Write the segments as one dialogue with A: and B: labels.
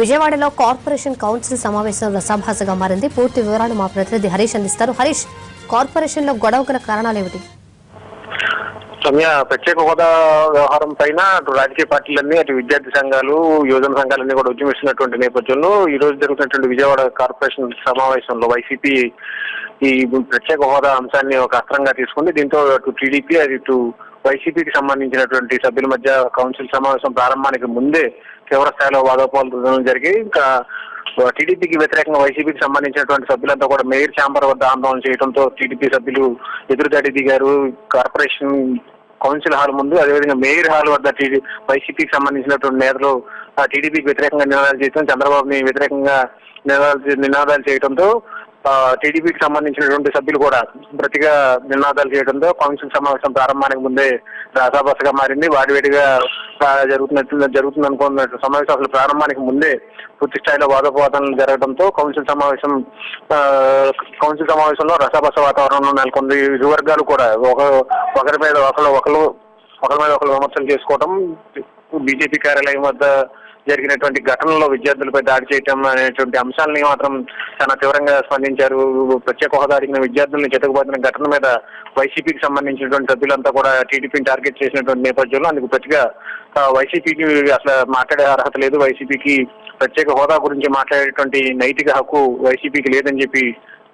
A: విజయవాడలో corporation council సమావేశం రసాభాసగా మారింది. పూర్తి వివరాలు మా ప్రతినిధి హరీష్ అందిస్తారు. హరీష్, కార్పొరేషన్ లో గొడవ గల కారణాలు ఏమిటి?
B: సౌమ్య, ప్రత్యేక హోదా వ్యవహారం పైన అటు రాజకీయ పార్టీలన్నీ, అటు విద్యార్థి సంఘాలు, యువజన సంఘాలన్నీ కూడా ఉద్యమిస్తున్నటువంటి నేపథ్యంలో ఈ రోజు జరుగుతున్నటువంటి విజయవాడ కార్పొరేషన్ సమావేశంలో వైసీపీ ఈ ప్రత్యేక హోదా అంశాన్ని ఒక అస్త్రంగా తీసుకుంది. దీంతో అటు టీడీపీ, అది ఇటు వైసీపీకి సంబంధించినటువంటి సభ్యుల మధ్య కౌన్సిల్ సమావేశం ప్రారంభానికి ముందే తీవ్ర స్థాయిలో వాదోపాలు జరిగి, ఇంకా టీడీపీకి వ్యతిరేకంగా వైసీపీకి సంబంధించినటువంటి సభ్యులంతా కూడా మేయర్ ఛాంబర్ వద్ద ఆందోళన చేయడంతో టీడీపీ సభ్యులు ఎదురుదాడి దిగారు. కార్పొరేషన్ కౌన్సిల్ హాల్ ముందు, అదేవిధంగా మేయర్ హాల్ వద్ద వైసీపీకి సంబంధించినటువంటి నేతలు టీడీపీకి వ్యతిరేకంగా నినాదాలు చేయడం, చంద్రబాబుని వ్యతిరేకంగా నినాదాలు చేయడంతో టీడీపీకి సంబంధించినటువంటి సభ్యులు కూడా ప్రతిగా నినాదాలు చేయడంతో కౌన్సిల్ సమావేశం ప్రారంభానికి ముందే రాసాబసగా మారింది. వాడివేడిగా జరుగుతుంది అనుకున్న సమావేశం అసలు ప్రారంభానికి ముందే పూర్తి స్థాయిలో వాదోపవాదనలు జరగడంతో కౌన్సిల్ సమావేశంలో రసాబస వాతావరణంలో నెలకొంది. ఇరు వర్గాలు కూడా ఒకరి మీద ఒకరు విమర్శలు చేసుకోవడం, బీజేపీ కార్యాలయం వద్ద జరిగినటువంటి ఘటనలో విద్యార్థులపై దాడి చేయటం అనేటువంటి అంశాలని మాత్రం చాలా తీవ్రంగా స్పందించారు. ప్రత్యేక హోదా అడిగిన విద్యార్థుల్ని చెతకబోతున్న ఘటన మీద వైసీపీకి సంబంధించినటువంటి సభ్యులంతా కూడా టీడీపీని టార్గెట్ చేసినటువంటి నేపథ్యంలో అందుకు ప్రతిగా వైసీపీకి అసలు మాట్లాడే అర్హత లేదు, వైసీపీకి ప్రత్యేక హోదా గురించి మాట్లాడేటువంటి నైతిక హక్కు వైసీపీకి లేదని చెప్పి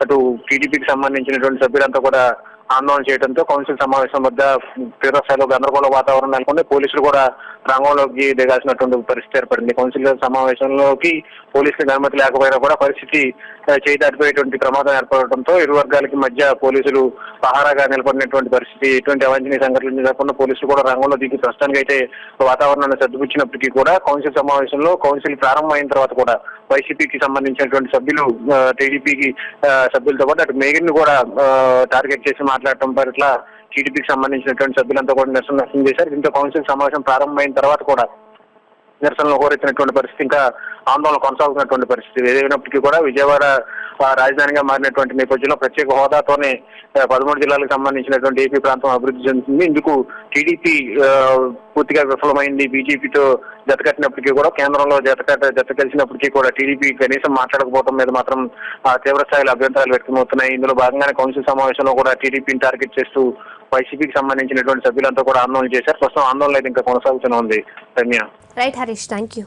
B: అటు టీడీపీకి సంబంధించినటువంటి సభ్యులంతా కూడా ఆందోళన చేయడంతో కౌన్సిల్ సమావేశం వద్ద తీవ్ర స్థాయిలో గందరగోళ వాతావరణం నెలకొంది. పోలీసులు కూడా రంగంలోకి దిగాల్సినటువంటి పరిస్థితి ఏర్పడింది. కౌన్సిల్ సమావేశంలోకి పోలీసులకు అనుమతి లేకపోయినా కూడా పరిస్థితి చేయి దాటిపోయేటువంటి ప్రమాదం ఏర్పడటంతో ఇరు వర్గాలకి మధ్య పోలీసులు పహారాగా నిలబడినటువంటి పరిస్థితి. ఎటువంటి అవాంఛనీయ సంఘటనలు జరగకుండా పోలీసులు కూడా రంగంలో దిగి ప్రస్తుతానికి అయితే వాతావరణాన్ని సర్దుపుచ్చినప్పటికీ కూడా కౌన్సిల్ సమావేశంలో కౌన్సిల్ ప్రారంభమైన తర్వాత కూడా వైసీపీకి సంబంధించినటువంటి సభ్యులు టీడీపీకి సభ్యులతో పాటు అటు మేయర్ని కూడా టార్గెట్ చేసి మాట్లాడటం పట్ల టీడీపీకి సంబంధించినటువంటి సభ్యులంతా కూడా నిరసన వ్యక్తం చేశారు. దీంతో కౌన్సిల్ సమావేశం ప్రారంభమైన తర్వాత కూడా నిరసనలు హోరెత్తినటువంటి పరిస్థితి, ఇంకా ఆందోళన కొనసాగుతున్నటువంటి పరిస్థితి. ఏదైనప్పటికీ కూడా విజయవాడ రాజధానిగా మారినటువంటి నేపథ్యంలో ప్రత్యేక హోదాతోనే 13 జిల్లాలకు సంబంధించినటువంటి ఏపీ ప్రాంతం అభివృద్ధి చెందుతుంది. ఇందుకు టీడీపీ పూర్తిగా విఫలమైంది. బీజేపీతో జతకట్టినప్పటికీ కూడా కేంద్రంలో జత కలిసినప్పటికీ కూడా టీడీపీ కనీసం మాట్లాడకపోవడం మీద మాత్రం తీవ్ర స్థాయిలో అభ్యంతరాలు వ్యక్తమవుతున్నాయి. ఇందులో భాగంగానే కౌన్సిల్ సమావేశంలో కూడా టీడీపీని టార్గెట్ చేస్తూ వైసీపీకి సంబంధించినటువంటి సభ్యులంతా కూడా ఆందోళన చేశారు. ప్రస్తుతం ఆందోళన అయితే ఇంకా కొనసాగుతూనే ఉంది. ధన్యవాదాలు.
A: Right Harish, thank you.